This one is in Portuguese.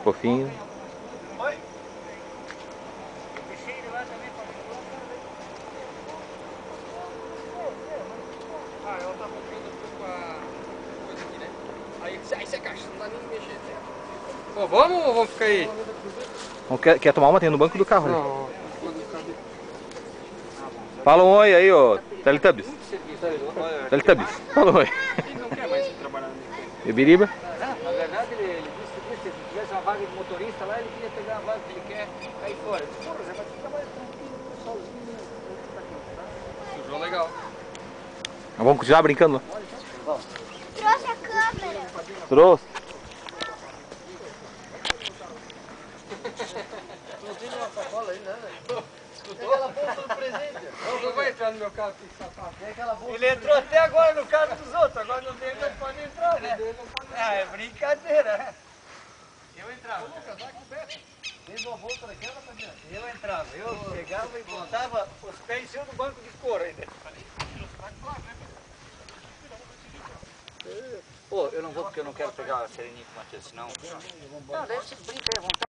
Fofinho. Oi? Ah, ela tá rompendo um pouco a coisa aqui, né? Aí você caixa, não dá nem mexer. Pô, vamos ou vamos ficar aí? Quer tomar uma? Tem no banco do carro. Não, Fala um oi aí, ô Teletubbies. Teletubbies. Fala um oi. ele não quer mais trabalhar nisso. Beberiba. Na verdade, ele disse que se tivesse uma vaga de motorista lá, ele queria pegar a vaga que ele quer cair fora. Eu disse, porra, Zé, mas tu trabalha tranquilo, sozinho, tá cansado. Sujou legal. Vamos continuar brincando lá. Trouxe a câmera. Trouxe. Não tem nenhuma sacola aí, né? Escutou? Aquela bolsa do presente. Não vai entrar no meu carro, que safado. Tem aquela bolsa. Ele entrou até agora no carro dos outros, agora no dele não pode entrar, né? Ah, é brincadeira, né? Eu entrava. Fez uma bolsa daquela, Fabiano? Eu entrava, eu pegava e botava os pés em cima do banco de couro ainda. Pô, eu não vou porque eu não quero pegar a sereninha com o Matheus, senão... Não, daí você brinca aí à vontade.